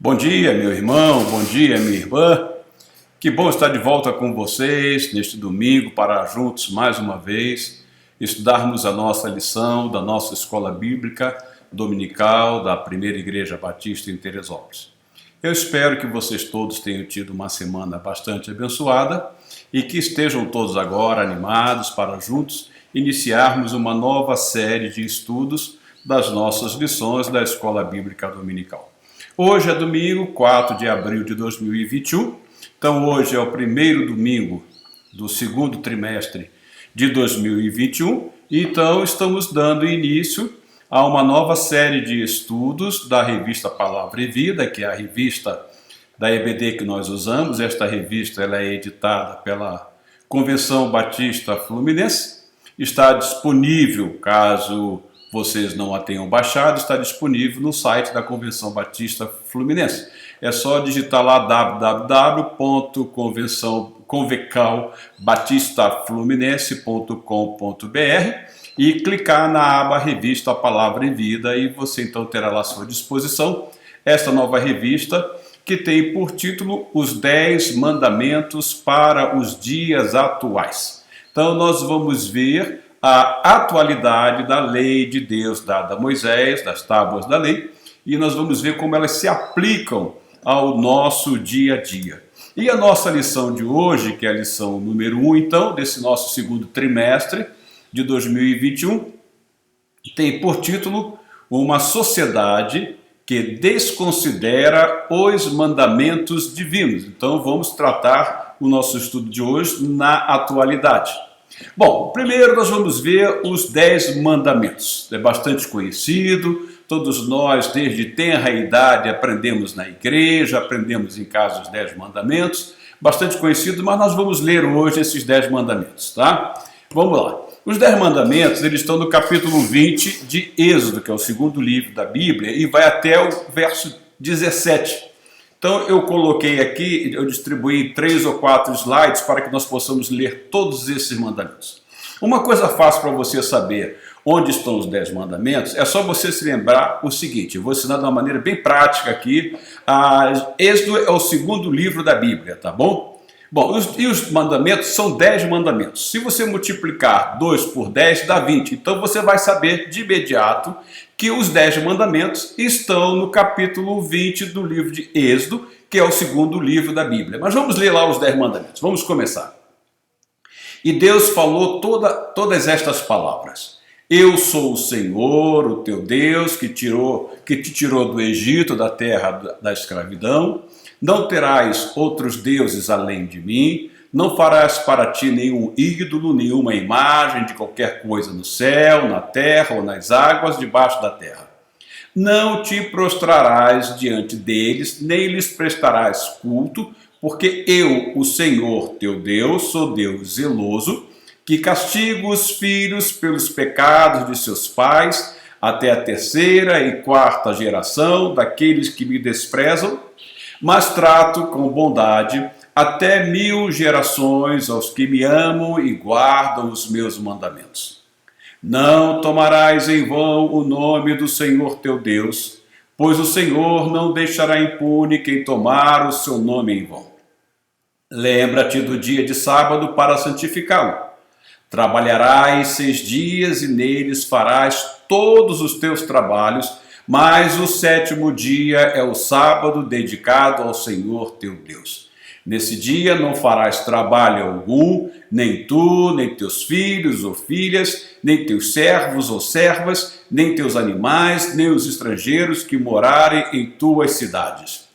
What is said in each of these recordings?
Bom dia, meu irmão, bom dia, minha irmã. Que bom estar de volta com vocês neste domingo para juntos, mais uma vez, estudarmos a nossa lição da nossa escola bíblica dominical da Primeira Igreja Batista em Teresópolis. Eu espero que vocês todos tenham tido uma semana bastante abençoada e que estejam todos agora animados para juntos iniciarmos uma nova série de estudos das nossas lições da escola bíblica dominical. Hoje é domingo, 4 de abril de 2021, então hoje é o primeiro domingo do segundo trimestre de 2021, então estamos dando início a uma nova série de estudos da revista Palavra e Vida, que é a revista da EBD que nós usamos. Esta revista ela é editada pela Convenção Batista Fluminense, está disponível, caso vocês não a tenham baixado, está disponível no site da Convenção Batista Fluminense. É só digitar lá www.convençãobatistafluminense.com.br e clicar na aba Revista Palavra e Vida e você então terá lá à sua disposição esta nova revista que tem por título Os 10 Mandamentos para os Dias Atuais. Então nós vamos ver a atualidade da lei de Deus dada a Moisés, das tábuas da lei, e nós vamos ver como elas se aplicam ao nosso dia a dia. E a nossa lição de hoje, que é a lição número 1, então, desse nosso segundo trimestre de 2021, tem por título Uma Sociedade que Desconsidera os Mandamentos Divinos. Então vamos tratar o nosso estudo de hoje na atualidade. Bom, primeiro nós vamos ver os 10 mandamentos. É bastante conhecido, todos nós desde tenra idade aprendemos na igreja, aprendemos em casa os 10 mandamentos, bastante conhecido, mas nós vamos ler hoje esses 10 mandamentos, tá? Vamos lá. Os 10 mandamentos, eles estão no capítulo 20 de Êxodo, que é o segundo livro da Bíblia, e vai até o verso 17. Então eu coloquei aqui, eu distribuí 3 ou 4 slides para que nós possamos ler todos esses mandamentos. Uma coisa fácil para você saber onde estão os 10 mandamentos, é só você se lembrar o seguinte, eu vou ensinar de uma maneira bem prática aqui, Êxodo é o segundo livro da Bíblia, tá bom? Bom, os mandamentos são 10 mandamentos. Se você multiplicar 2 por 10, dá 20. Então você vai saber de imediato que os 10 mandamentos estão no capítulo 20 do livro de Êxodo, que é o segundo livro da Bíblia. Mas vamos ler lá os 10 mandamentos. Vamos começar. E Deus falou todas estas palavras. Eu sou o Senhor, o teu Deus, que te tirou do Egito, da terra da escravidão. Não terás outros deuses além de mim, não farás para ti nenhum ídolo, nenhuma imagem de qualquer coisa no céu, na terra ou nas águas debaixo da terra. Não te prostrarás diante deles, nem lhes prestarás culto, porque eu, o Senhor teu Deus, sou Deus zeloso, que castigo os filhos pelos pecados de seus pais, até a 3ª e 4ª geração daqueles que me desprezam, mas trato com bondade até 1000 gerações aos que me amam e guardam os meus mandamentos. Não tomarás em vão o nome do Senhor teu Deus, pois o Senhor não deixará impune quem tomar o seu nome em vão. Lembra-te do dia de sábado para santificá-lo. Trabalharás 6 dias e neles farás todos os teus trabalhos, mas o 7º dia é o sábado dedicado ao Senhor teu Deus. Nesse dia não farás trabalho algum, nem tu, nem teus filhos ou filhas, nem teus servos ou servas, nem teus animais, nem os estrangeiros que morarem em tuas cidades.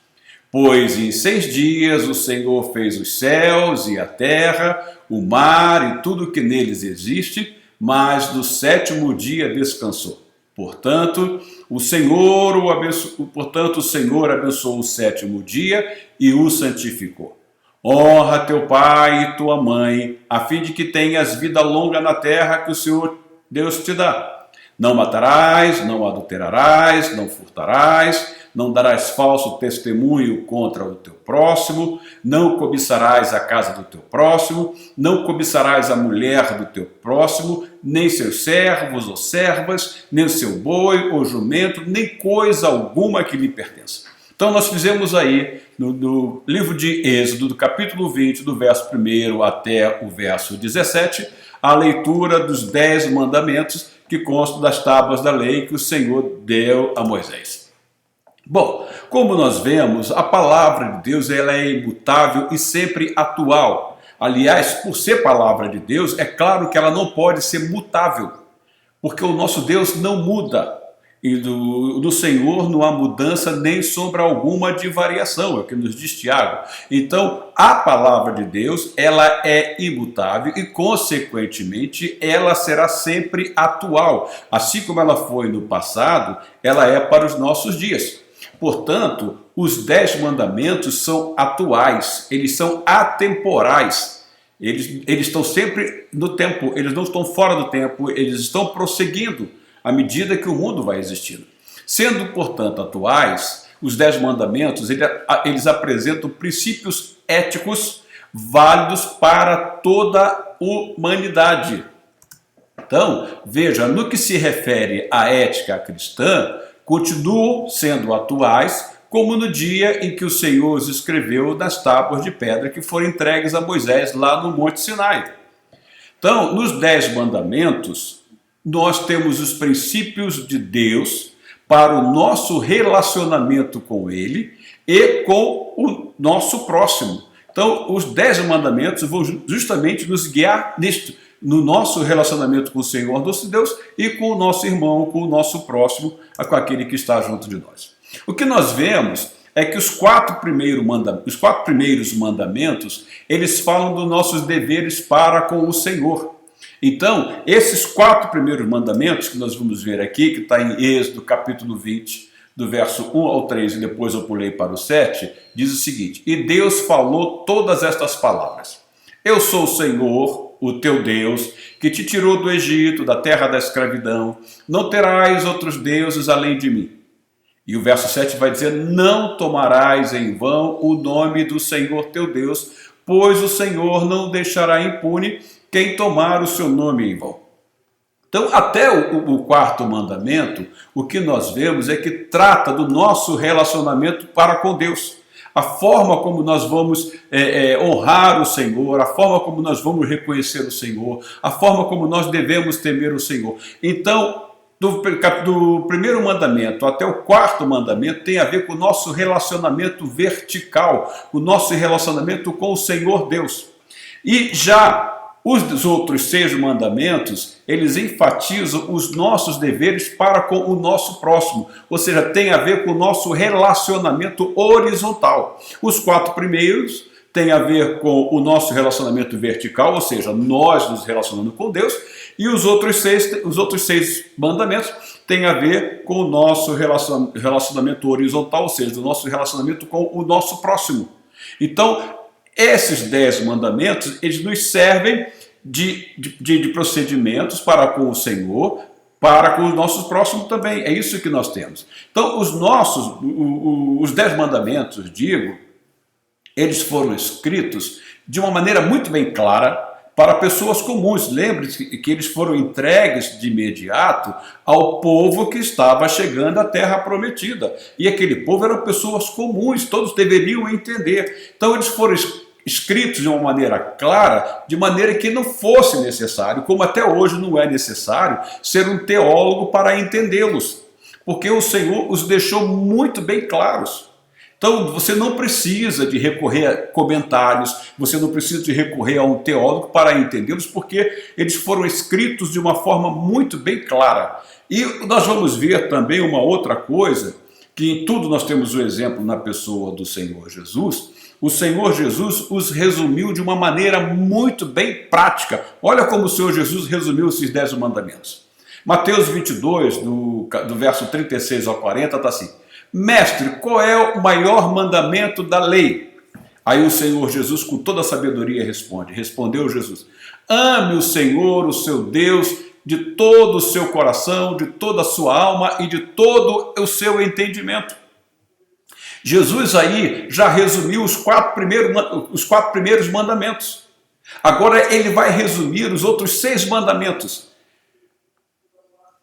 Pois em 6 dias o Senhor fez os céus e a terra, o mar e tudo que neles existe, mas no 7º dia descansou. Portanto, o Senhor abençoou o 7º dia e o santificou. Honra teu pai e tua mãe, a fim de que tenhas vida longa na terra que o Senhor Deus te dá. Não matarás, não adulterarás, não furtarás, não darás falso testemunho contra o teu próximo, não cobiçarás a casa do teu próximo, não cobiçarás a mulher do teu próximo, nem seus servos ou servas, nem o seu boi ou jumento, nem coisa alguma que lhe pertença. Então nós fizemos aí no livro de Êxodo, do capítulo 20, do verso 1 até o verso 17, a leitura dos 10 mandamentos que constam das tábuas da lei que o Senhor deu a Moisés. Bom, como nós vemos, a palavra de Deus ela é imutável e sempre atual. Aliás, por ser palavra de Deus, é claro que ela não pode ser mutável, porque o nosso Deus não muda. E do Senhor não há mudança nem sombra alguma de variação, é o que nos diz Tiago. Então, a palavra de Deus, ela é imutável e, consequentemente, ela será sempre atual. Assim como ela foi no passado, ela é para os nossos dias. Portanto, os 10 mandamentos são atuais, eles são atemporais. Eles estão sempre no tempo, eles não estão fora do tempo, eles estão prosseguindo à medida que o mundo vai existindo. Sendo, portanto, atuais, os 10 mandamentos, eles apresentam princípios éticos válidos para toda a humanidade. Então, veja, no que se refere à ética cristã, continuam sendo atuais, como no dia em que o Senhor os escreveu nas tábuas de pedra que foram entregues a Moisés lá no Monte Sinai. Então, nos 10 mandamentos, nós temos os princípios de Deus para o nosso relacionamento com Ele e com o nosso próximo. Então, os 10 mandamentos vão justamente nos guiar nisto, no nosso relacionamento com o Senhor nosso Deus e com o nosso irmão, com o nosso próximo, com aquele que está junto de nós. O que nós vemos é que os 4 primeiros mandamentos, eles falam dos nossos deveres para com o Senhor. Então, esses 4 primeiros mandamentos que nós vamos ver aqui, que está em Êxodo capítulo 20, do verso 1 ao 3, e depois eu pulei para o 7, diz o seguinte: E Deus falou todas estas palavras: Eu sou o Senhor, o teu Deus, que te tirou do Egito, da terra da escravidão. Não terás outros deuses além de mim. E o verso 7 vai dizer: Não tomarás em vão o nome do Senhor teu Deus, pois o Senhor não deixará impune quem tomar o seu nome em vão. Então, até o 4º mandamento, o que nós vemos é que trata do nosso relacionamento para com Deus. A forma como nós vamos honrar o Senhor, a forma como nós vamos reconhecer o Senhor, a forma como nós devemos temer o Senhor. Então, do primeiro mandamento até o 4º mandamento tem a ver com o nosso relacionamento vertical, o nosso relacionamento com o Senhor Deus. E já os outros 6 mandamentos, eles enfatizam os nossos deveres para com o nosso próximo, ou seja, tem a ver com o nosso relacionamento horizontal. Os 4 primeiros têm a ver com o nosso relacionamento vertical, ou seja, nós nos relacionando com Deus, e os outros 6 mandamentos têm a ver com o nosso relacionamento horizontal, ou seja, o nosso relacionamento com o nosso próximo. Então, esses 10 mandamentos, eles nos servem de procedimentos para com o Senhor, para com os nossos próximos também. É isso que nós temos. Então, os 10 mandamentos, eles foram escritos de uma maneira muito bem clara para pessoas comuns. Lembre-se que eles foram entregues de imediato ao povo que estava chegando à terra prometida. E aquele povo eram pessoas comuns, todos deveriam entender. Então eles foram escritos de uma maneira clara, de maneira que não fosse necessário, como até hoje não é necessário, ser um teólogo para entendê-los. Porque o Senhor os deixou muito bem claros. Então, você não precisa de recorrer a comentários, você não precisa de recorrer a um teólogo para entendê-los, porque eles foram escritos de uma forma muito bem clara. E nós vamos ver também uma outra coisa, que em tudo nós temos o exemplo na pessoa do Senhor Jesus. O Senhor Jesus os resumiu de uma maneira muito bem prática. Olha como o Senhor Jesus resumiu esses 10 mandamentos. Mateus 22, do verso 36 ao 40, está assim: Mestre, qual é o maior mandamento da lei? Aí o Senhor Jesus, com toda a sabedoria, respondeu Jesus: Ame o Senhor, o seu Deus, de todo o seu coração, de toda a sua alma e de todo o seu entendimento. Jesus aí já resumiu os 4 primeiros mandamentos. Agora ele vai resumir os outros 6 mandamentos.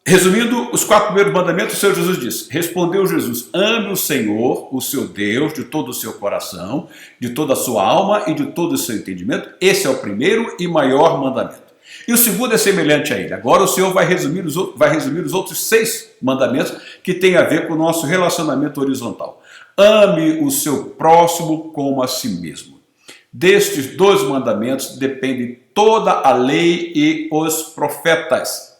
Resumindo os 4 primeiros mandamentos, o Senhor Jesus disse: respondeu Jesus, ame o Senhor, o seu Deus, de todo o seu coração, de toda a sua alma e de todo o seu entendimento. Esse é o primeiro e maior mandamento. E o segundo é semelhante a ele. Agora o Senhor vai resumir os outros 6 mandamentos que têm a ver com o nosso relacionamento horizontal. Ame o seu próximo como a si mesmo. Destes 2 mandamentos depende toda a lei e os profetas.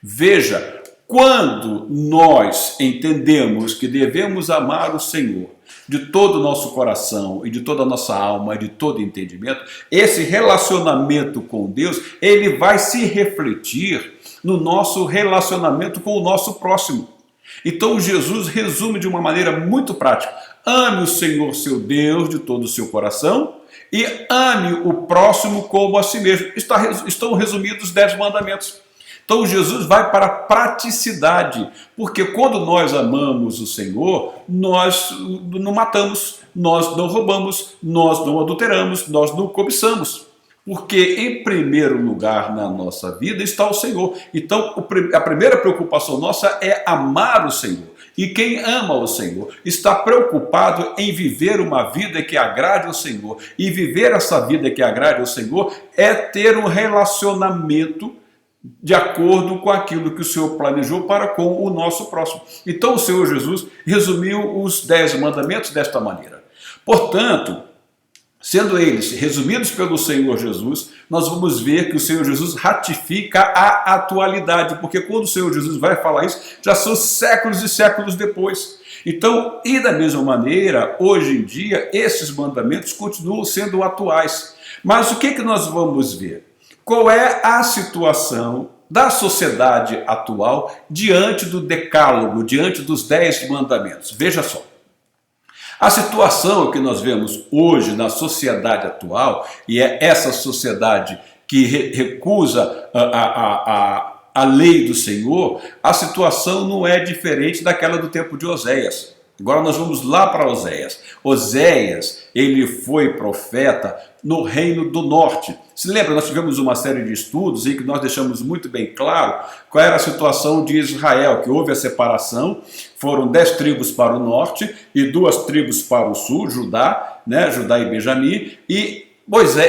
Veja, quando nós entendemos que devemos amar o Senhor de todo o nosso coração e de toda a nossa alma e de todo entendimento, esse relacionamento com Deus, ele vai se refletir no nosso relacionamento com o nosso próximo. Então Jesus resume de uma maneira muito prática: ame o Senhor seu Deus de todo o seu coração e ame o próximo como a si mesmo. Estão resumidos os 10 mandamentos. Então Jesus vai para a praticidade, porque quando nós amamos o Senhor, nós não matamos, nós não roubamos, nós não adulteramos, nós não cobiçamos. Porque em primeiro lugar na nossa vida está o Senhor. Então a primeira preocupação nossa é amar o Senhor. E quem ama o Senhor está preocupado em viver uma vida que agrade ao Senhor. E viver essa vida que agrade ao Senhor é ter um relacionamento de acordo com aquilo que o Senhor planejou para com o nosso próximo. Então o Senhor Jesus resumiu os 10 mandamentos desta maneira. Portanto, sendo eles resumidos pelo Senhor Jesus, nós vamos ver que o Senhor Jesus ratifica a atualidade, porque quando o Senhor Jesus vai falar isso, já são séculos e séculos depois. Então, e da mesma maneira, hoje em dia, esses mandamentos continuam sendo atuais. Mas o que nós vamos ver? Qual é a situação da sociedade atual diante do decálogo, diante dos 10 mandamentos? Veja só. A situação que nós vemos hoje na sociedade atual, e é essa sociedade que recusa a lei do Senhor, a situação não é diferente daquela do tempo de Oséias. Agora nós vamos lá para Oséias. Oséias, ele foi profeta no Reino do Norte. Se lembra, nós tivemos uma série de estudos em que nós deixamos muito bem claro qual era a situação de Israel, que houve a separação, foram 10 tribos para o norte e 2 tribos para o sul, Judá e Benjamim, e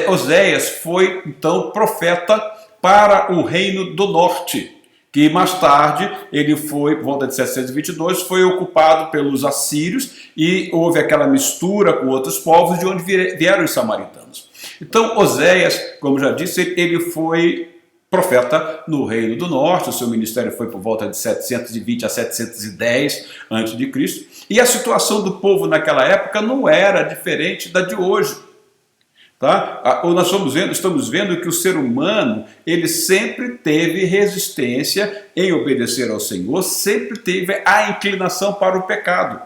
Oséias foi então profeta para o Reino do Norte, que mais tarde ele foi, por volta de 722, foi ocupado pelos assírios e houve aquela mistura com outros povos de onde vieram os samaritanos. Então Oséias, como já disse, ele foi profeta no Reino do Norte, o seu ministério foi por volta de 720 a 710 a.C., e a situação do povo naquela época não era diferente da de hoje. Tá? Nós estamos vendo que o ser humano, ele sempre teve resistência em obedecer ao Senhor, sempre teve a inclinação para o pecado.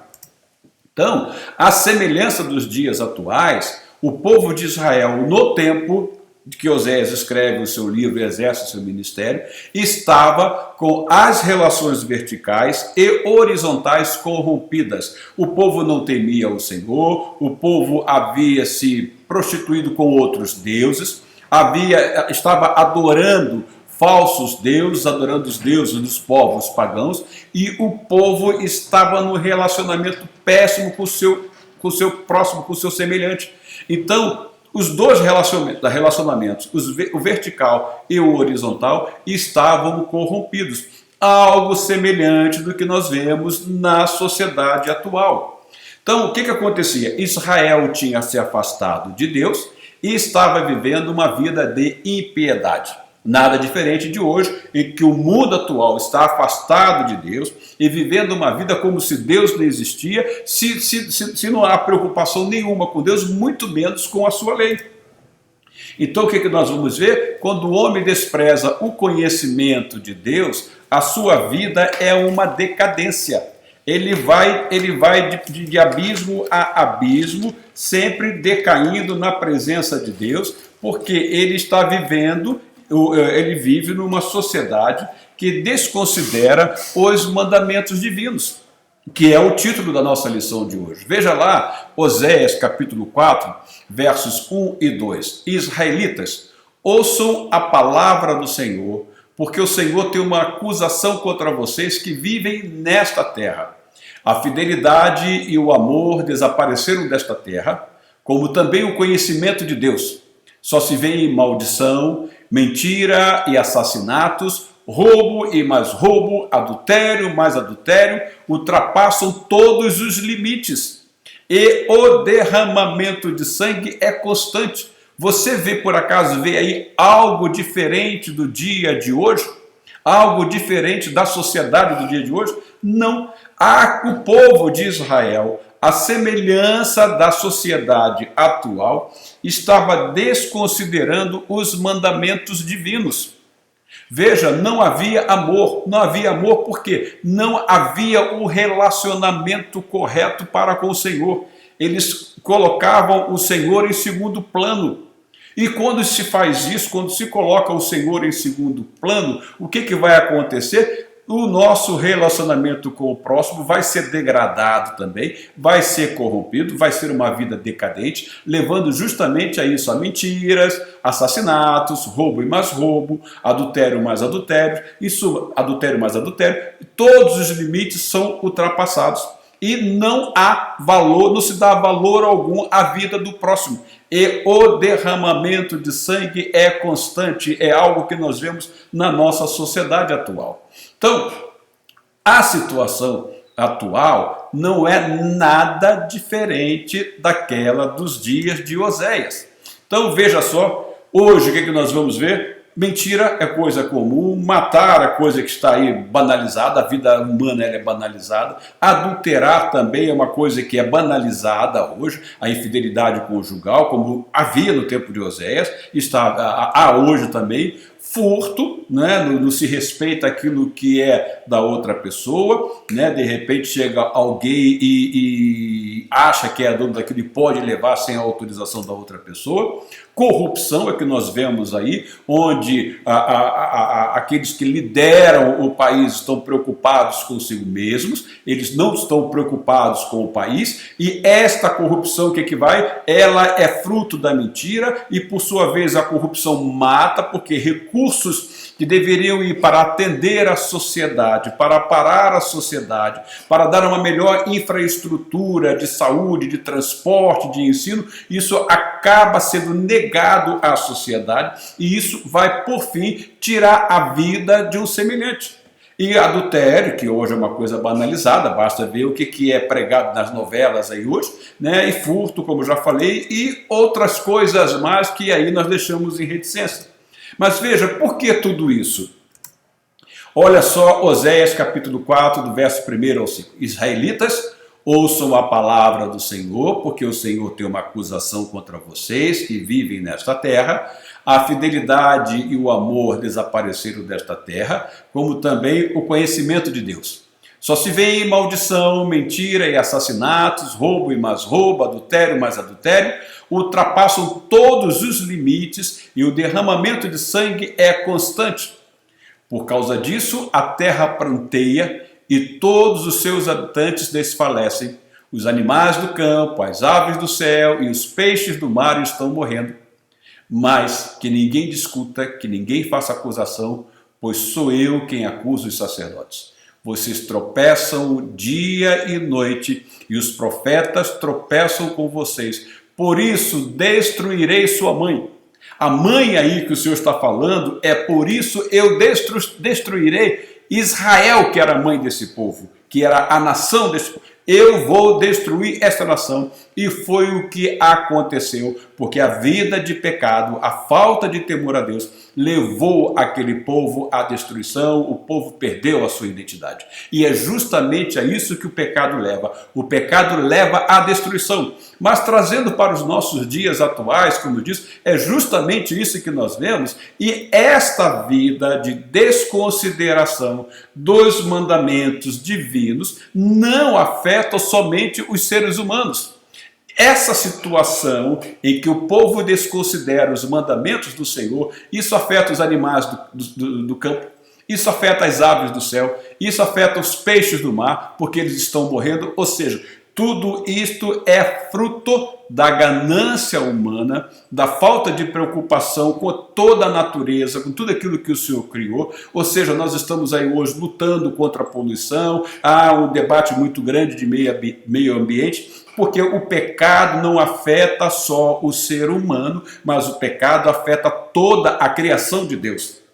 Então, à semelhança dos dias atuais, o povo de Israel, no tempo de que Oséias escreve o seu livro e exerce o seu ministério, estava com as relações verticais e horizontais corrompidas. O povo não temia o Senhor, o povo havia se prostituído com outros deuses, estava adorando falsos deuses, adorando os deuses dos povos pagãos, e o povo estava num relacionamento péssimo com o seu próximo, com o seu semelhante. Então, os 2 relacionamentos, o vertical e o horizontal, estavam corrompidos. Algo semelhante do que nós vemos na sociedade atual. Então, o que acontecia? Israel tinha se afastado de Deus e estava vivendo uma vida de impiedade. Nada diferente de hoje, em que o mundo atual está afastado de Deus e vivendo uma vida como se Deus não existia, se não há preocupação nenhuma com Deus, muito menos com a sua lei. Então o que nós vamos ver? Quando o homem despreza o conhecimento de Deus, a sua vida é uma decadência. Ele vai de abismo a abismo, sempre decaindo na presença de Deus, porque ele está vivendo... Ele vive numa sociedade que desconsidera os mandamentos divinos, que é o título da nossa lição de hoje. Veja lá, Oséias capítulo 4, versos 1 e 2. Israelitas, ouçam a palavra do Senhor, porque o Senhor tem uma acusação contra vocês que vivem nesta terra. A fidelidade e o amor desapareceram desta terra, como também o conhecimento de Deus. Só se vê em maldição, mentira e assassinatos, roubo e mais roubo, adultério mais adultério, ultrapassam todos os limites. E o derramamento de sangue é constante. Você vê, por acaso, vê aí algo diferente do dia de hoje? Algo diferente da sociedade do dia de hoje? Não. O povo de Israel, a semelhança da sociedade atual, estava desconsiderando os mandamentos divinos. Veja, não havia amor. Não havia amor porque não havia o relacionamento correto para com o Senhor. Eles colocavam o Senhor em segundo plano. E quando se faz isso, quando se coloca o Senhor em segundo plano, o que vai acontecer? O nosso relacionamento com o próximo vai ser degradado também, vai ser corrompido, vai ser uma vida decadente, levando justamente a isso, a mentiras, assassinatos, roubo e mais roubo, adultério mais adultério, adultério mais adultério, todos os limites são ultrapassados. E não há valor, não se dá valor algum à vida do próximo. E o derramamento de sangue é constante, é algo que nós vemos na nossa sociedade atual. Então, a situação atual não é nada diferente daquela dos dias de Oséias. Então, veja só, hoje o que nós vamos ver? Mentira é coisa comum, matar é coisa que está aí banalizada, a vida humana ela é banalizada, adulterar também é uma coisa que é banalizada hoje, a infidelidade conjugal, como havia no tempo de Oséias, há hoje também, furto, né? Não se respeita aquilo que é da outra pessoa, né? De repente chega alguém e acha que é dono daquilo e pode levar sem a autorização da outra pessoa. Corrupção é que nós vemos aí, onde aqueles que lideram o país estão preocupados consigo mesmos, eles não estão preocupados com o país, e esta corrupção que vai? Ela é fruto da mentira, e por sua vez a corrupção mata, porque recursos que deveriam ir para atender a sociedade, para parar a sociedade, para dar uma melhor infraestrutura de saúde, de transporte, de ensino, isso acaba sendo negado à sociedade, e isso vai, por fim, tirar a vida de um semelhante. E adultério, que hoje é uma coisa banalizada, basta ver o que é pregado nas novelas aí hoje, né? E furto, como já falei, e outras coisas mais que aí nós deixamos em reticência. Mas veja, por que tudo isso? Olha só Oséias capítulo 4, do verso 1 ao 5. Israelitas, ouçam a palavra do Senhor, porque o Senhor tem uma acusação contra vocês que vivem nesta terra. A fidelidade e o amor desapareceram desta terra, como também o conhecimento de Deus. Só se vê em maldição, mentira e assassinatos, roubo e mais roubo, adultério e mais adultério, ultrapassam todos os limites e o derramamento de sangue é constante. Por causa disso, a terra pranteia e todos os seus habitantes desfalecem. Os animais do campo, as aves do céu e os peixes do mar estão morrendo. Mas que ninguém discuta, que ninguém faça acusação, pois sou eu quem acusa os sacerdotes. Vocês tropeçam dia e noite, e os profetas tropeçam com vocês. Por isso destruirei sua mãe. A mãe aí que o Senhor está falando é por isso eu destruirei Israel, que era a mãe desse povo, que era a nação desse povo. Eu vou destruir esta nação. E foi o que aconteceu, porque a vida de pecado, a falta de temor a Deus, levou aquele povo à destruição, o povo perdeu a sua identidade. E é justamente a isso que o pecado leva. O pecado leva à destruição. Mas trazendo para os nossos dias atuais, como eu disse, é justamente isso que nós vemos, e esta vida de desconsideração dos mandamentos divinos não afeta somente os seres humanos. Essa situação em que o povo desconsidera os mandamentos do Senhor, isso afeta os animais do campo, isso afeta as aves do céu, isso afeta os peixes do mar, porque eles estão morrendo, ou seja, Tudo isto é fruto da ganância humana, da falta de preocupação com toda a natureza, com tudo aquilo que o Senhor criou. Ou seja, nós estamos aí hoje lutando contra a poluição, há um debate muito grande de meio ambiente, porque o pecado não afeta só o ser humano, mas o pecado afeta toda a criação de Deus.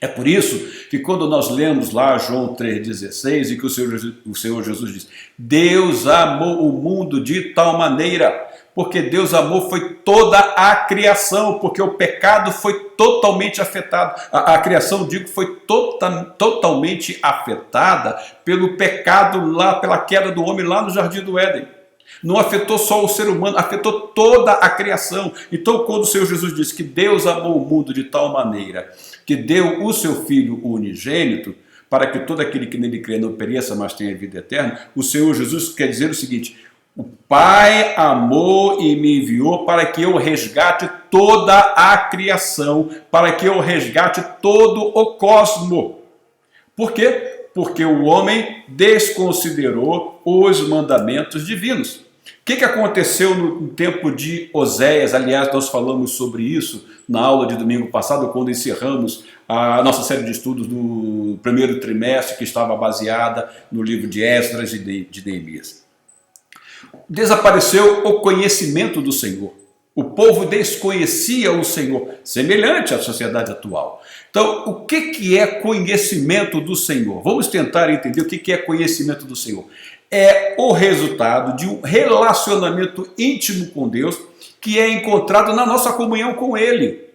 É por isso que quando nós lemos lá João 3,16 e que o Senhor Jesus diz: Deus amou o mundo de tal maneira, porque Deus amou foi toda a criação, porque o pecado foi totalmente afetado, a criação, digo, foi totalmente afetada pelo pecado lá, pela queda do homem lá no Jardim do Éden. Não afetou só o ser humano, afetou toda a criação. Então, quando o Senhor Jesus disse que Deus amou o mundo de tal maneira que deu o seu Filho unigênito, para que todo aquele que nele crê não pereça, mas tenha vida eterna, o Senhor Jesus quer dizer o seguinte: o Pai amou e me enviou para que eu resgate toda a criação, para que eu resgate todo o cosmo. Por quê? Porque o homem desconsiderou os mandamentos divinos. O que aconteceu no tempo de Oséias? Aliás, nós falamos sobre isso na aula de domingo passado, quando encerramos a nossa série de estudos do primeiro trimestre, que estava baseada no livro de Esdras e de Neemias. Desapareceu o conhecimento do Senhor. O povo desconhecia o Senhor, semelhante à sociedade atual. Então, o que é conhecimento do Senhor? Vamos tentar entender o que é conhecimento do Senhor. É o resultado de um relacionamento íntimo com Deus que é encontrado na nossa comunhão com Ele.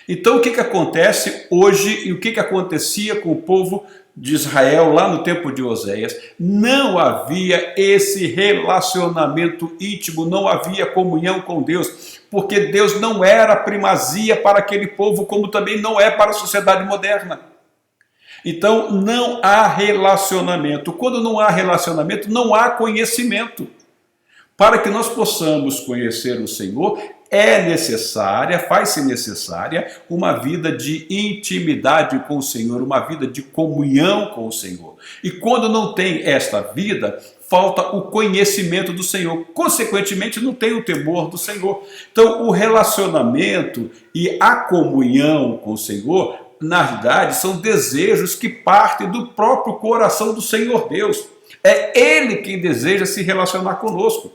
Então, o que acontece hoje e o que acontecia com o povo de Israel lá no tempo de Oséias? Não havia esse relacionamento íntimo, não havia comunhão com Deus, porque Deus não era primazia para aquele povo, como também não é para a sociedade moderna. Então, não há relacionamento. Quando não há relacionamento, não há conhecimento. Para que nós possamos conhecer o Senhor, é necessária, faz-se necessária uma vida de intimidade com o Senhor, uma vida de comunhão com o Senhor. E quando não tem esta vida, falta o conhecimento do Senhor. Consequentemente, não tem o temor do Senhor. Então, o relacionamento e a comunhão com o Senhor, na verdade, são desejos que partem do próprio coração do Senhor Deus. É Ele quem deseja se relacionar conosco.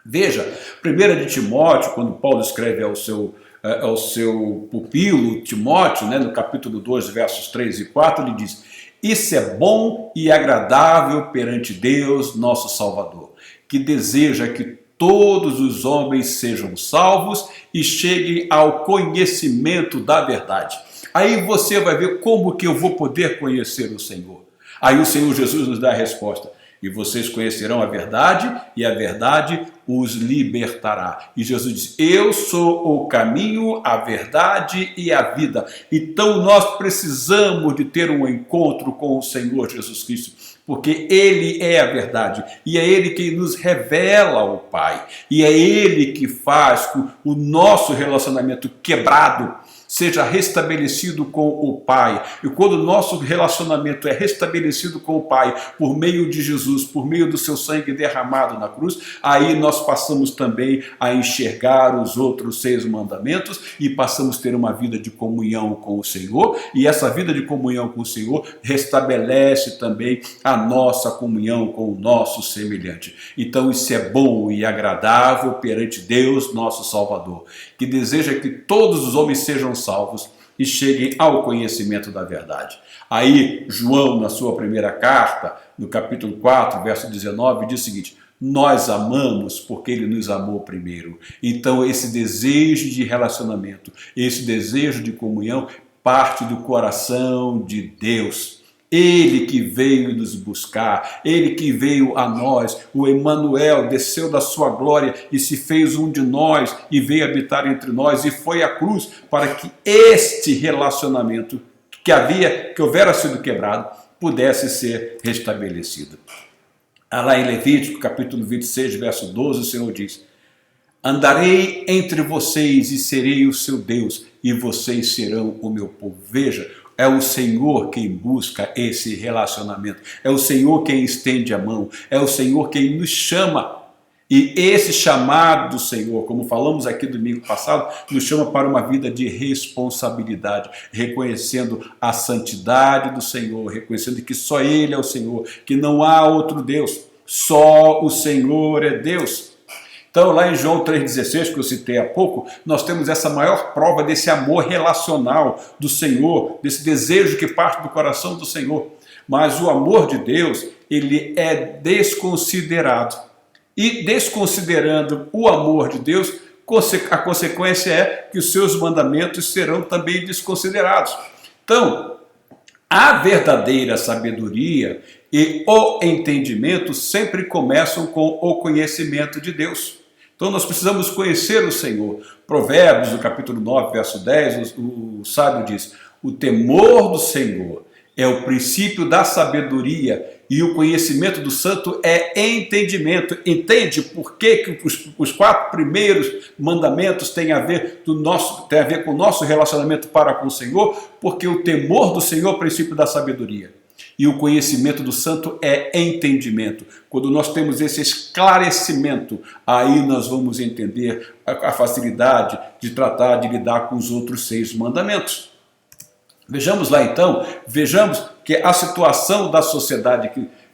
Veja, 1 de Timóteo, quando Paulo escreve ao seu pupilo Timóteo, no capítulo 2, versos 3 e 4, ele diz: isso é bom e agradável perante Deus, nosso Salvador, que deseja que todos os homens sejam salvos e cheguem ao conhecimento da verdade. Aí você vai ver como que eu vou poder conhecer o Senhor. Aí o Senhor Jesus nos dá a resposta: e vocês conhecerão a verdade, e a verdade os libertará. E Jesus diz: eu sou o caminho, a verdade e a vida. Então nós precisamos de ter um encontro com o Senhor Jesus Cristo, porque Ele é a verdade, e é Ele quem nos revela o Pai, e é Ele que faz com o nosso relacionamento quebrado seja restabelecido com o Pai. E quando o nosso relacionamento é restabelecido com o Pai por meio de Jesus, por meio do seu sangue derramado na cruz, aí nós passamos também a enxergar os outros 6 mandamentos e passamos a ter uma vida de comunhão com o Senhor, e essa vida de comunhão com o Senhor restabelece também a nossa comunhão com o nosso semelhante. Então isso é bom e agradável perante Deus, nosso Salvador, que deseja que todos os homens sejam salvos e cheguem ao conhecimento da verdade. Aí João, na sua primeira carta, no capítulo 4, verso 19, diz o seguinte: nós amamos porque Ele nos amou primeiro. Então esse desejo de relacionamento, esse desejo de comunhão parte do coração de Deus. Ele que veio nos buscar, Ele que veio a nós, o Emanuel desceu da sua glória e se fez um de nós e veio habitar entre nós e foi à cruz para que este relacionamento que houvera sido quebrado pudesse ser restabelecido. Lá em Levítico, capítulo 26, verso 12, o Senhor diz: andarei entre vocês e serei o seu Deus, e vocês serão o meu povo. Veja, É o Senhor quem busca esse relacionamento. É o Senhor quem estende a mão. É o Senhor quem nos chama. E esse chamado do Senhor, como falamos aqui domingo passado, nos chama para uma vida de responsabilidade, reconhecendo a santidade do Senhor, reconhecendo que só Ele é o Senhor, que não há outro Deus, só o Senhor é Deus. Então, lá em João 3,16, que eu citei há pouco, nós temos essa maior prova desse amor relacional do Senhor, desse desejo que parte do coração do Senhor. Mas o amor de Deus, ele é desconsiderado. E desconsiderando o amor de Deus, a consequência é que os seus mandamentos serão também desconsiderados. Então, a verdadeira sabedoria e o entendimento sempre começam com o conhecimento de Deus. Então nós precisamos conhecer o Senhor. Provérbios, no capítulo 9, verso 10, o sábio diz: o temor do Senhor é o princípio da sabedoria e o conhecimento do santo é entendimento. Entende por que os 4 primeiros mandamentos têm a ver com o nosso relacionamento para com o Senhor? Porque o temor do Senhor é o princípio da sabedoria. E o conhecimento do santo é entendimento. Quando nós temos esse esclarecimento, aí nós vamos entender a facilidade de tratar, de lidar com os outros 6 mandamentos. Vejamos lá então, vejamos que a situação da sociedade,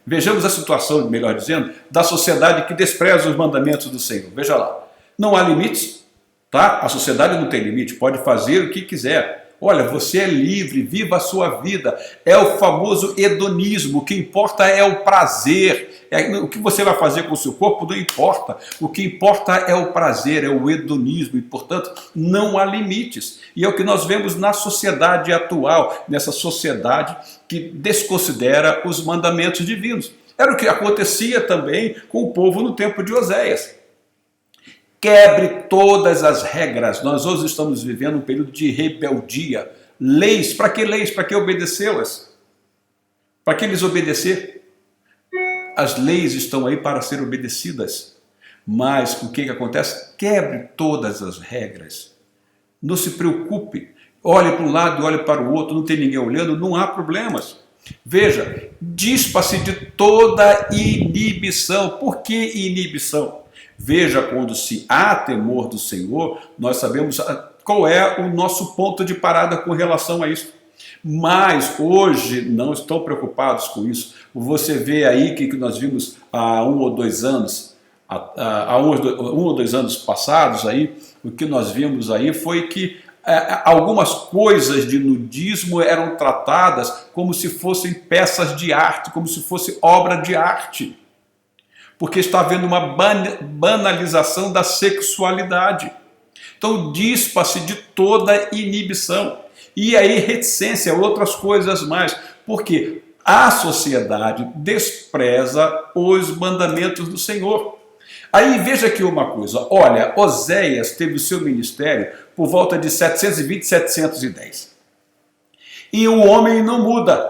vejamos a situação, melhor dizendo, da sociedade que despreza os mandamentos do Senhor. Veja lá, não há limites, tá? A sociedade não tem limite, pode fazer o que quiser. Olha, você é livre, viva a sua vida. É o famoso hedonismo, o que importa é o prazer. O que você vai fazer com o seu corpo não importa. O que importa é o prazer, é o hedonismo e, portanto, não há limites. E é o que nós vemos na sociedade atual, nessa sociedade que desconsidera os mandamentos divinos. Era o que acontecia também com o povo no tempo de Oséias. Quebre todas as regras. Nós hoje estamos vivendo um período de rebeldia. Leis, para que leis? Para que obedecê-las? Para que lhes obedecer? As leis estão aí para ser obedecidas. Mas o que acontece? Quebre todas as regras. Não se preocupe. Olhe para um lado e olhe para o outro, não tem ninguém olhando, não há problemas. Veja, dispa-se de toda inibição. Por que inibição? Veja, quando se há temor do Senhor, nós sabemos qual é o nosso ponto de parada com relação a isso. Mas hoje não estão preocupados com isso. Você vê aí que nós vimos há 1 ou 2 anos, há 1 ou 2 anos passados aí, o que nós vimos aí foi que algumas coisas de nudismo eram tratadas como se fossem peças de arte, como se fosse obra de arte. Porque está havendo uma banalização da sexualidade. Então, dispa-se de toda inibição. E aí, reticência, outras coisas mais. Porque a sociedade despreza os mandamentos do Senhor. Aí, veja aqui uma coisa. Olha, Oséias teve o seu ministério por volta de 720, 710. E o homem não muda.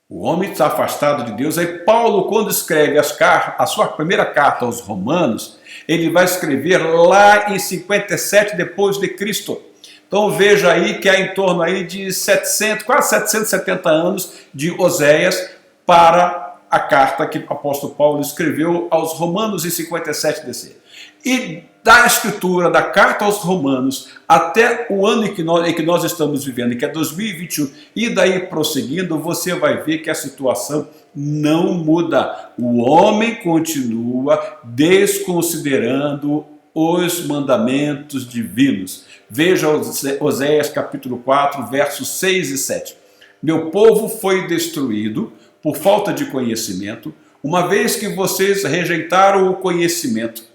O homem está afastado de Deus. Aí Paulo, quando escreve a sua primeira carta aos Romanos, ele vai escrever lá em 57 depois de Cristo. Então veja aí que há em torno aí de 700, quase 770 anos de Oséias para a carta que o apóstolo Paulo escreveu aos Romanos em 57 DC. E da escritura, da carta aos Romanos, até o ano em que nós estamos vivendo, que é 2021, e daí prosseguindo, você vai ver que a situação não muda. O homem continua desconsiderando os mandamentos divinos. Veja Oséias capítulo 4, versos 6 e 7. Meu povo foi destruído por falta de conhecimento, uma vez que vocês rejeitaram o conhecimento.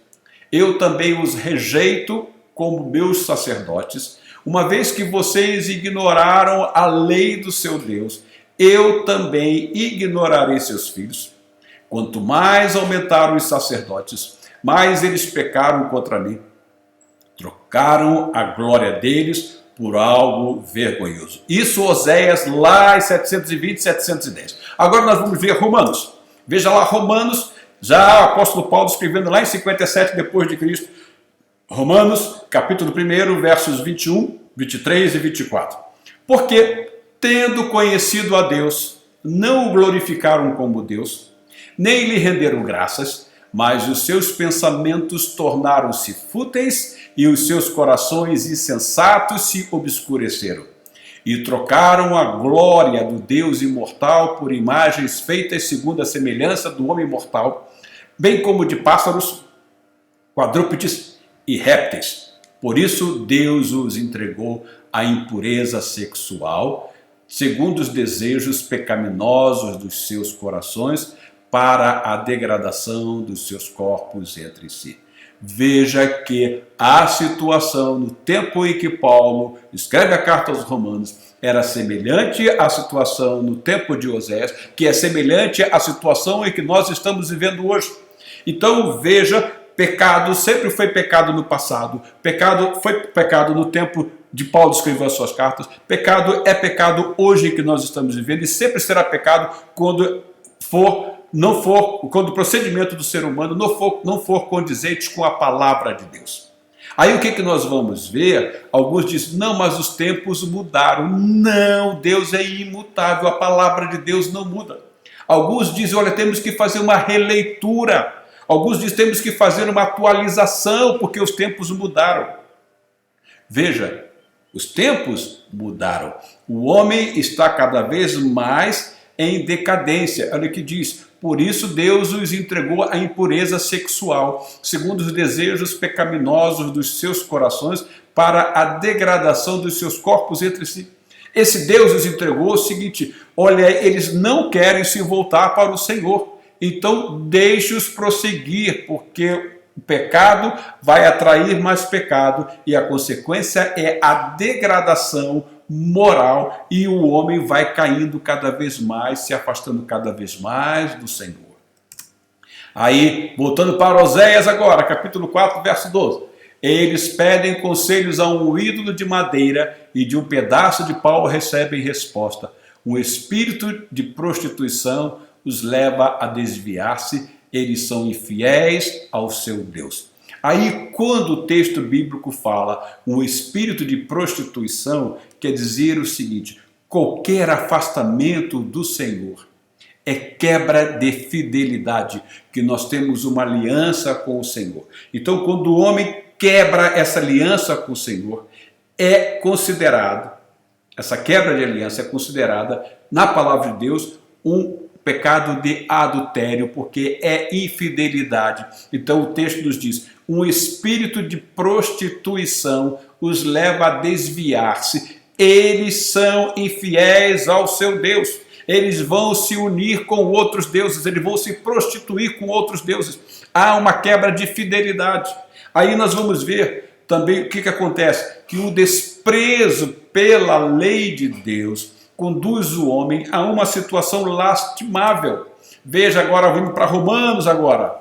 Eu também os rejeito como meus sacerdotes, uma vez que vocês ignoraram a lei do seu Deus, eu também ignorarei seus filhos. Quanto mais aumentaram os sacerdotes, mais eles pecaram contra mim. Trocaram a glória deles por algo vergonhoso. Isso Oséias lá em 720, 710. Agora nós vamos ver Romanos. Veja lá Romanos, já o apóstolo Paulo escrevendo lá em 57 depois de Cristo. Romanos, capítulo 1, versos 21, 23 e 24. Porque tendo conhecido a Deus, não o glorificaram como Deus, nem lhe renderam graças, mas os seus pensamentos tornaram-se fúteis e os seus corações insensatos se obscureceram. E trocaram a glória do Deus imortal por imagens feitas segundo a semelhança do homem mortal, bem como de pássaros, quadrúpedes e répteis. Por isso Deus os entregou à impureza sexual, segundo os desejos pecaminosos dos seus corações, para a degradação dos seus corpos entre si. Veja que a situação no tempo em que Paulo escreve a carta aos Romanos era semelhante à situação no tempo de Oséias, que é semelhante à situação em que nós estamos vivendo hoje. Então veja, pecado sempre foi pecado no passado, pecado foi pecado no tempo de Paulo escrever as suas cartas, pecado é pecado hoje que nós estamos vivendo e sempre será pecado quando quando o procedimento do ser humano não for condizente com a palavra de Deus. Aí o que nós vamos ver? Alguns dizem, não, mas os tempos mudaram. Não, Deus é imutável, a palavra de Deus não muda. Alguns dizem, olha, temos que fazer uma releitura. Alguns dizem, temos que fazer uma atualização, porque os tempos mudaram. Veja, os tempos mudaram. O homem está cada vez mais em decadência. Olha o que diz, por isso Deus os entregou à impureza sexual, segundo os desejos pecaminosos dos seus corações, para a degradação dos seus corpos entre si. Esse Deus os entregou o seguinte, olha, eles não querem se voltar para o Senhor, então deixe-os prosseguir, porque o pecado vai atrair mais pecado e a consequência é a degradação moral e o homem vai caindo cada vez mais, se afastando cada vez mais do Senhor. Aí, voltando para Oséias agora, capítulo 4, verso 12. Eles pedem conselhos a um ídolo de madeira e de um pedaço de pau recebem resposta. Um espírito de prostituição os leva a desviar-se, eles são infiéis ao seu Deus. Aí, quando o texto bíblico fala um espírito de prostituição, quer dizer o seguinte, qualquer afastamento do Senhor é quebra de fidelidade, que nós temos uma aliança com o Senhor. Então, quando o homem quebra essa aliança com o Senhor, essa quebra de aliança é considerada, na palavra de Deus, um pecado de adultério, porque é infidelidade. Então o texto nos diz, um espírito de prostituição os leva a desviar-se, eles são infiéis ao seu Deus, eles vão se unir com outros deuses, eles vão se prostituir com outros deuses, há uma quebra de fidelidade. Aí nós vamos ver também o que acontece, que o desprezo pela lei de Deus conduz o homem a uma situação lastimável. Veja agora, vamos para Romanos agora.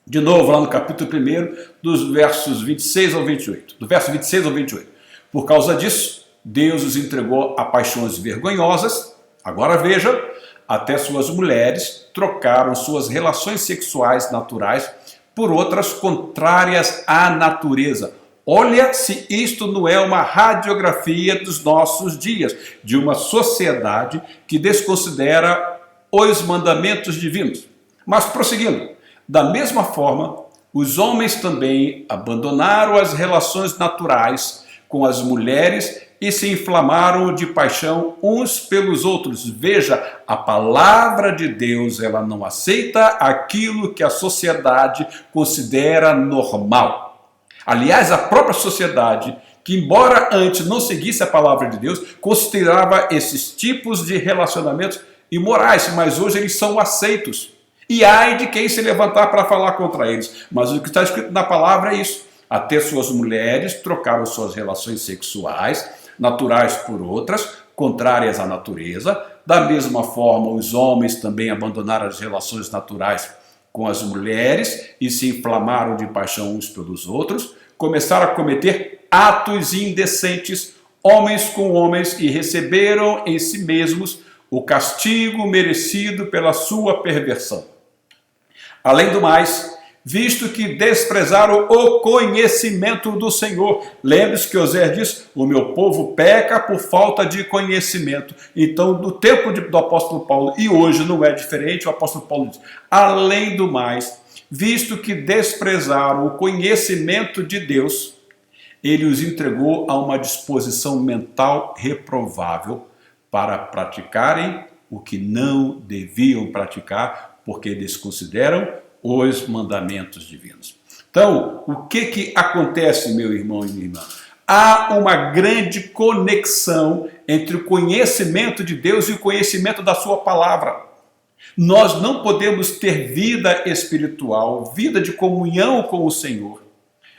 De novo, lá no capítulo 1, dos versos 26 ao 28. Do verso 26 ao 28. Por causa disso, Deus os entregou a paixões vergonhosas. Agora veja, até suas mulheres trocaram suas relações sexuais naturais por outras contrárias à natureza. Olha se isto não é uma radiografia dos nossos dias, de uma sociedade que desconsidera os mandamentos divinos. Mas prosseguindo, da mesma forma, os homens também abandonaram as relações naturais com as mulheres e se inflamaram de paixão uns pelos outros. Veja, a palavra de Deus, ela não aceita aquilo que a sociedade considera normal. Aliás, a própria sociedade, que embora antes não seguisse a palavra de Deus, considerava esses tipos de relacionamentos imorais, mas hoje eles são aceitos. E ai de quem se levantar para falar contra eles. Mas o que está escrito na palavra é isso. Até suas mulheres trocaram suas relações sexuais naturais por outras, contrárias à natureza. Da mesma forma, os homens também abandonaram as relações naturais com as mulheres e se inflamaram de paixão uns pelos outros, começaram a cometer atos indecentes, homens com homens, e receberam em si mesmos o castigo merecido pela sua perversão. Além do mais, visto que desprezaram o conhecimento do Senhor. Lembre-se que Oséias diz, o meu povo peca por falta de conhecimento. Então, no tempo do apóstolo Paulo, e hoje não é diferente, o apóstolo Paulo diz, além do mais, visto que desprezaram o conhecimento de Deus, ele os entregou a uma disposição mental reprovável para praticarem o que não deviam praticar, porque desconsideram os mandamentos divinos. Então, o que acontece, meu irmão e minha irmã? Há uma grande conexão entre o conhecimento de Deus e o conhecimento da sua palavra. Nós não podemos ter vida espiritual, vida de comunhão com o Senhor,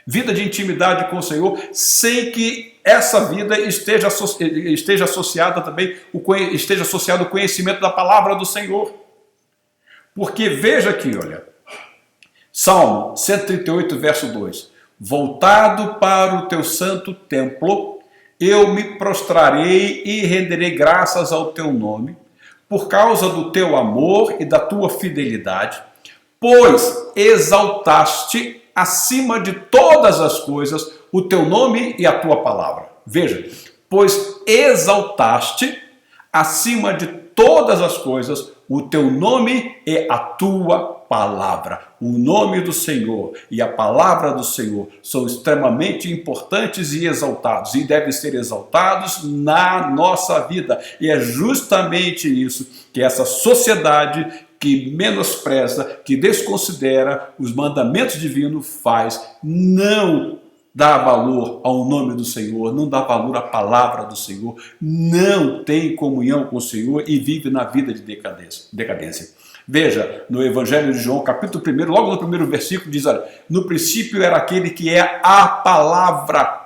vida de intimidade com o Senhor, sem que essa vida esteja associada também, esteja associado ao conhecimento da palavra do Senhor. Porque veja aqui, olha, Salmo 138, verso 2. Voltado para o teu santo templo, eu me prostrarei e renderei graças ao teu nome, por causa do teu amor e da tua fidelidade, pois exaltaste acima de todas as coisas o teu nome e a tua palavra. Veja, pois exaltaste acima de todas as coisas o teu nome e a tua palavra. O nome do Senhor e a palavra do Senhor são extremamente importantes e exaltados, e devem ser exaltados na nossa vida. E é justamente isso que essa sociedade que menospreza, que desconsidera os mandamentos divinos faz, não dá valor ao nome do Senhor, não dá valor à palavra do Senhor, não tem comunhão com o Senhor e vive na vida de decadência. Veja, no Evangelho de João, capítulo 1, logo no primeiro versículo, diz, olha, no princípio era aquele que é a palavra.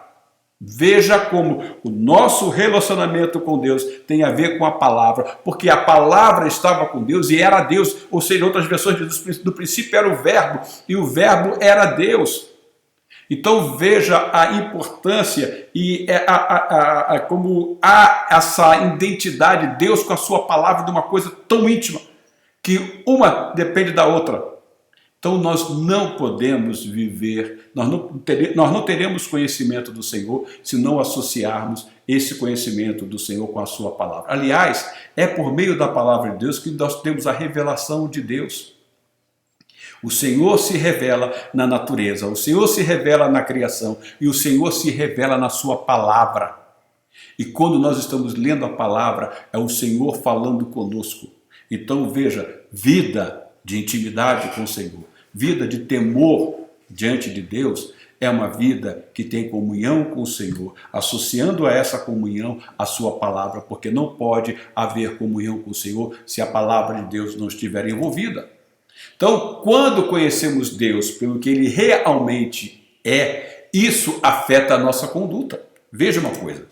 Veja como o nosso relacionamento com Deus tem a ver com a palavra, porque a palavra estava com Deus e era Deus, ou seja, outras versões dizem, do princípio era o verbo, e o verbo era Deus. Então veja a importância e como há essa identidade de Deus com a sua palavra de uma coisa tão íntima, que uma depende da outra. Então nós não podemos viver, nós não teremos conhecimento do Senhor se não associarmos esse conhecimento do Senhor com a sua palavra. Aliás, é por meio da palavra de Deus que nós temos a revelação de Deus. O Senhor se revela na natureza, o Senhor se revela na criação e o Senhor se revela na sua palavra. E quando nós estamos lendo a palavra, é o Senhor falando conosco. Então veja, vida de intimidade com o Senhor, vida de temor diante de Deus, é uma vida que tem comunhão com o Senhor, associando a essa comunhão a sua palavra, porque não pode haver comunhão com o Senhor se a palavra de Deus não estiver envolvida. Então, quando conhecemos Deus pelo que Ele realmente é, isso afeta a nossa conduta. Veja uma coisa,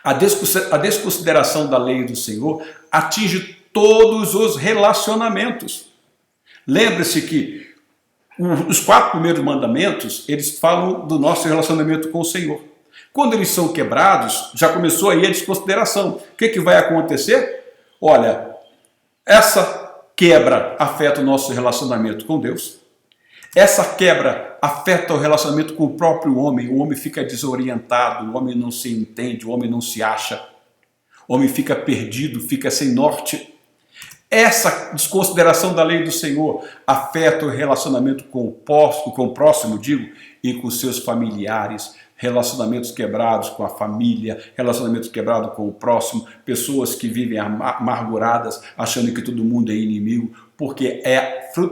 a desconsideração da lei do Senhor atinge todos os relacionamentos. Lembre-se que os 4 primeiros mandamentos, eles falam do nosso relacionamento com o Senhor. Quando eles são quebrados, já começou aí a desconsideração. O que vai acontecer? Olha, essa quebra afeta o nosso relacionamento com Deus. Essa quebra afeta o relacionamento com o próprio homem. O homem fica desorientado, o homem não se entende, o homem não se acha. O homem fica perdido, fica sem norte. Essa desconsideração da lei do Senhor afeta o relacionamento com o próximo, e com seus familiares, relacionamentos quebrados com a família, relacionamentos quebrados com o próximo, pessoas que vivem amarguradas, achando que todo mundo é inimigo, porque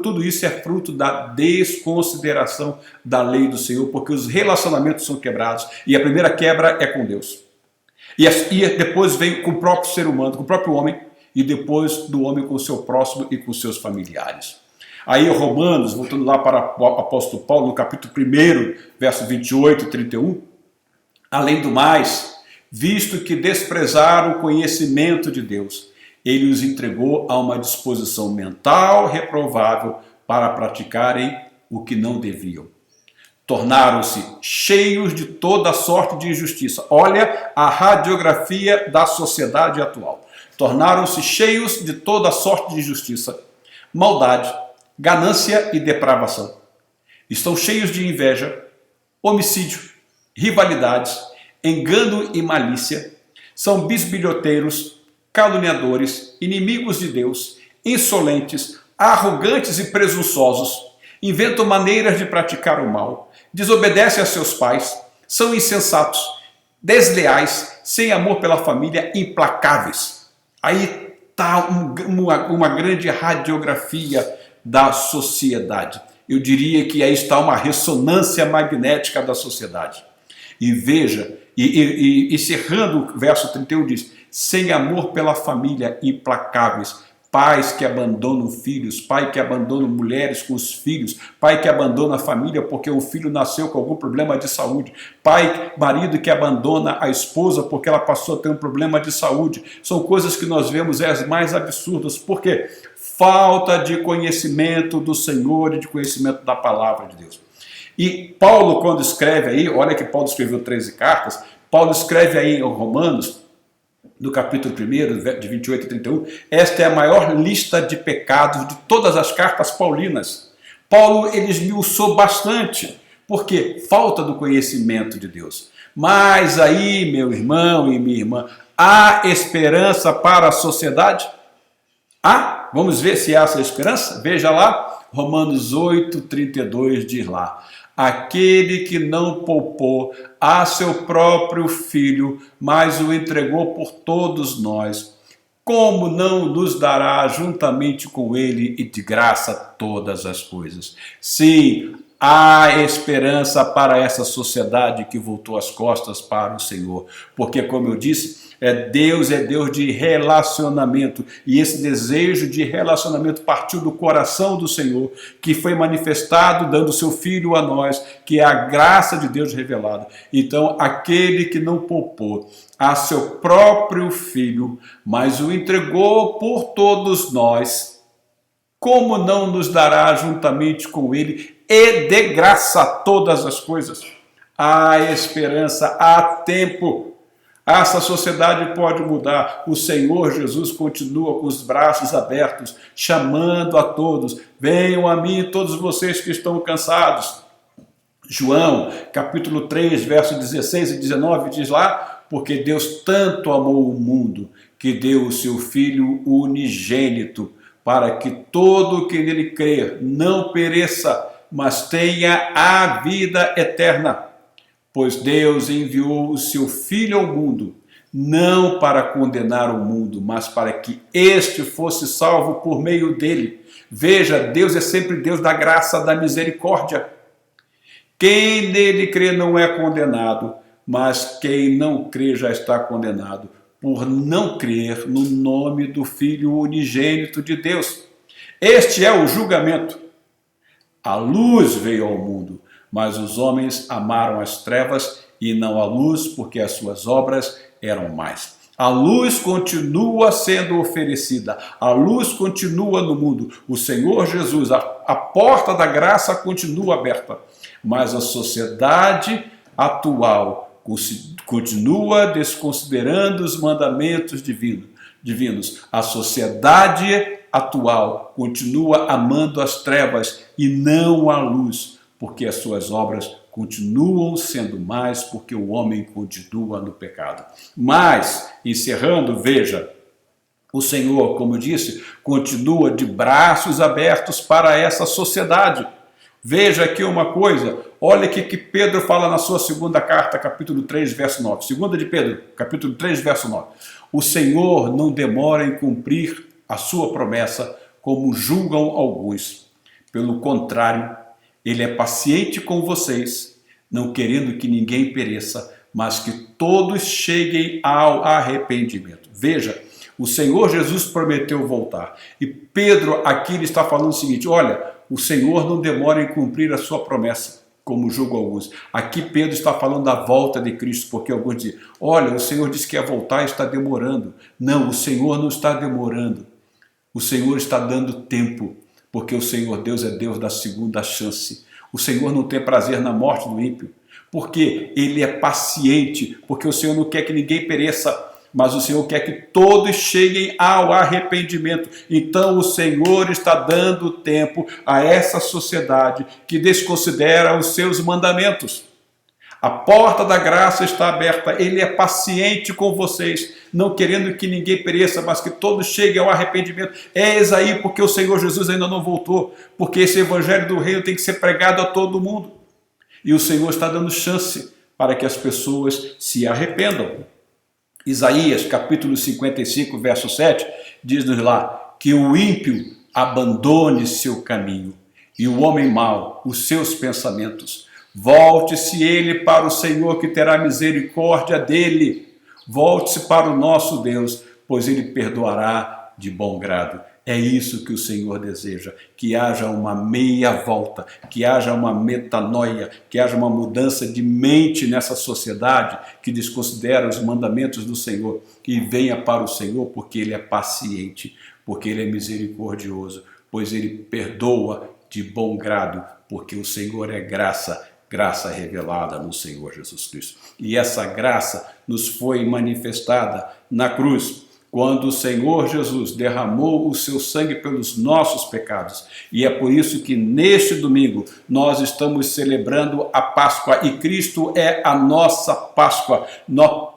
tudo isso é fruto da desconsideração da lei do Senhor, porque os relacionamentos são quebrados, e a primeira quebra é com Deus. E depois vem com o próprio ser humano, com o próprio homem, e depois do homem com o seu próximo e com seus familiares. Aí Romanos, voltando lá para o apóstolo Paulo, no capítulo 1, verso 28 e 31, além do mais, visto que desprezaram o conhecimento de Deus, ele os entregou a uma disposição mental reprovável para praticarem o que não deviam. Tornaram-se cheios de toda sorte de injustiça. Olha a radiografia da sociedade atual. Tornaram-se cheios de toda sorte de injustiça, maldade, ganância e depravação. Estão cheios de inveja, homicídio, rivalidades, engano e malícia. São bisbilhoteiros, caluniadores, inimigos de Deus, insolentes, arrogantes e presunçosos. Inventam maneiras de praticar o mal. Desobedecem a seus pais. São insensatos, desleais, sem amor pela família, implacáveis. Aí está uma grande radiografia da sociedade. Eu diria que aí está uma ressonância magnética da sociedade. E veja, encerrando o verso 31 diz, sem amor pela família, implacáveis, pais que abandonam filhos, pai que abandona mulheres com os filhos, pai que abandona a família porque o filho nasceu com algum problema de saúde, marido que abandona a esposa porque ela passou a ter um problema de saúde. São coisas que nós vemos as mais absurdas. Por quê? Falta de conhecimento do Senhor e de conhecimento da palavra de Deus. E Paulo, quando escreve aí, olha que Paulo escreveu 13 cartas, Paulo escreve aí em Romanos, no capítulo 1, de 28 a 31, esta é a maior lista de pecados de todas as cartas paulinas. Paulo, ele esmiuçou bastante, porque falta do conhecimento de Deus. Mas aí, meu irmão e minha irmã, há esperança para a sociedade? Há? Vamos ver se há essa esperança? Veja lá, Romanos 8, 32 diz lá, aquele que não poupou a seu próprio filho, mas o entregou por todos nós, como não nos dará juntamente com ele e de graça todas as coisas? Sim, há esperança para essa sociedade que voltou as costas para o Senhor, porque, como eu disse, Deus é Deus de relacionamento, e esse desejo de relacionamento partiu do coração do Senhor, que foi manifestado dando seu Filho a nós, que é a graça de Deus revelada. Então, aquele que não poupou a seu próprio Filho, mas o entregou por todos nós, como não nos dará juntamente com ele e de graça todas as coisas? Há esperança, há tempo. Essa sociedade pode mudar. O Senhor Jesus continua com os braços abertos, chamando a todos. Venham a mim todos vocês que estão cansados. João, capítulo 3, verso 16 e 19, diz lá, porque Deus tanto amou o mundo, que deu o seu Filho unigênito, para que todo o que nele crer não pereça, mas tenha a vida eterna. Pois Deus enviou o seu Filho ao mundo, não para condenar o mundo, mas para que este fosse salvo por meio dele. Veja, Deus é sempre Deus da graça, da misericórdia. Quem nele crê não é condenado, mas quem não crê já está condenado, por não crer no nome do Filho unigênito de Deus. Este é o julgamento. A luz veio ao mundo, mas os homens amaram as trevas e não a luz, porque as suas obras eram más. A luz continua sendo oferecida, a luz continua no mundo. O Senhor Jesus, a porta da graça continua aberta, mas a sociedade atual continua desconsiderando os mandamentos divinos. A sociedade atual continua amando as trevas e não a luz, porque as suas obras continuam sendo más, porque o homem continua no pecado. Mas, encerrando, veja, o Senhor, como eu disse, continua de braços abertos para essa sociedade. Veja aqui uma coisa, olha o que Pedro fala na sua segunda carta, capítulo 3, verso 9. Segunda de Pedro, capítulo 3, verso 9. O Senhor não demora em cumprir a sua promessa, como julgam alguns. Pelo contrário, ele é paciente com vocês, não querendo que ninguém pereça, mas que todos cheguem ao arrependimento. Veja, o Senhor Jesus prometeu voltar. E Pedro aqui ele está falando o seguinte, olha, o Senhor não demora em cumprir a sua promessa, como julgam alguns. Aqui Pedro está falando da volta de Cristo, porque alguns dizem, olha, o Senhor disse que ia voltar e está demorando. Não, o Senhor não está demorando. O Senhor está dando tempo, porque o Senhor Deus é Deus da segunda chance. O Senhor não tem prazer na morte do ímpio, porque Ele é paciente, porque o Senhor não quer que ninguém pereça, mas o Senhor quer que todos cheguem ao arrependimento. Então o Senhor está dando tempo a essa sociedade que desconsidera os seus mandamentos. A porta da graça está aberta, Ele é paciente com vocês, não querendo que ninguém pereça, mas que todos cheguem ao arrependimento. Eis aí porque o Senhor Jesus ainda não voltou, porque esse evangelho do reino tem que ser pregado a todo mundo. E o Senhor está dando chance para que as pessoas se arrependam. Isaías, capítulo 55, verso 7, diz-nos lá que o ímpio abandone seu caminho e o homem mau os seus pensamentos. Volte-se ele para o Senhor, que terá misericórdia dele. Volte-se para o nosso Deus, pois ele perdoará de bom grado. É isso que o Senhor deseja, que haja uma meia volta, que haja uma metanoia, que haja uma mudança de mente nessa sociedade que desconsidera os mandamentos do Senhor e venha para o Senhor, porque Ele é paciente, porque Ele é misericordioso, pois Ele perdoa de bom grado, porque o Senhor é graça, graça revelada no Senhor Jesus Cristo. E essa graça nos foi manifestada na cruz, quando o Senhor Jesus derramou o seu sangue pelos nossos pecados. E é por isso que neste domingo nós estamos celebrando a Páscoa, e Cristo é a nossa Páscoa.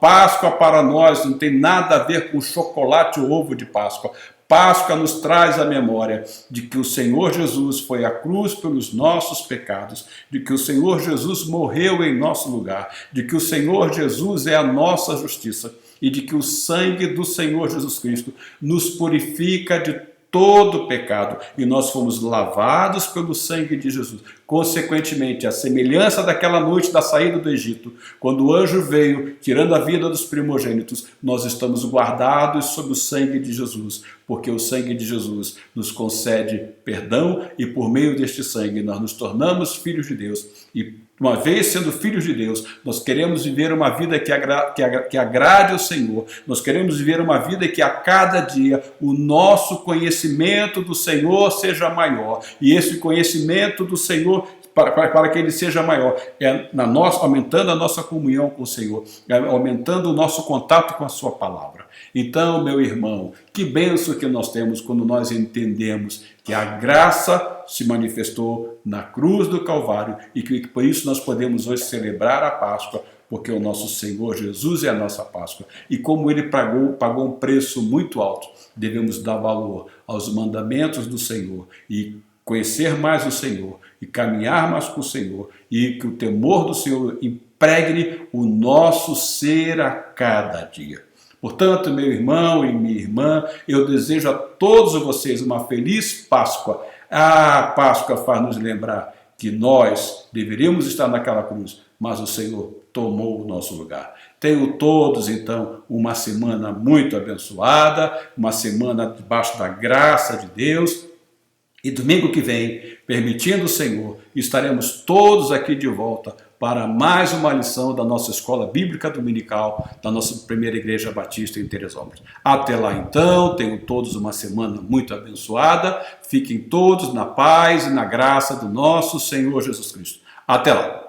Páscoa para nós não tem nada a ver com chocolate ou ovo de Páscoa. Páscoa nos traz a memória de que o Senhor Jesus foi à cruz pelos nossos pecados, de que o Senhor Jesus morreu em nosso lugar, de que o Senhor Jesus é a nossa justiça e de que o sangue do Senhor Jesus Cristo nos purifica de todo pecado, e nós fomos lavados pelo sangue de Jesus. Consequentemente, a semelhança daquela noite da saída do Egito, quando o anjo veio tirando a vida dos primogênitos, nós estamos guardados sob o sangue de Jesus, porque o sangue de Jesus nos concede perdão, e por meio deste sangue nós nos tornamos filhos de Deus. E uma vez sendo filhos de Deus, nós queremos viver uma vida que agrade ao Senhor. Nós queremos viver uma vida que a cada dia o nosso conhecimento do Senhor seja maior. E esse conhecimento do Senhor, para que ele seja maior, aumentando a nossa comunhão com o Senhor, aumentando o nosso contato com a sua palavra. Então, meu irmão, que bênção que nós temos quando nós entendemos que a graça se manifestou na cruz do Calvário e que por isso nós podemos hoje celebrar a Páscoa, porque o nosso Senhor Jesus é a nossa Páscoa. E como Ele pagou um preço muito alto, devemos dar valor aos mandamentos do Senhor e conhecer mais o Senhor e caminhar mais com o Senhor, e que o temor do Senhor impregne o nosso ser a cada dia. Portanto, meu irmão e minha irmã, eu desejo a todos vocês uma feliz Páscoa. A Páscoa faz nos lembrar que nós deveríamos estar naquela cruz, mas o Senhor tomou o nosso lugar. Tenham todos, então, uma semana muito abençoada, uma semana debaixo da graça de Deus. E domingo que vem, permitindo o Senhor, estaremos todos aqui de volta para mais uma lição da nossa Escola Bíblica Dominical, da nossa primeira Igreja Batista em Teresópolis. Até lá então, tenham todos uma semana muito abençoada, fiquem todos na paz e na graça do nosso Senhor Jesus Cristo. Até lá!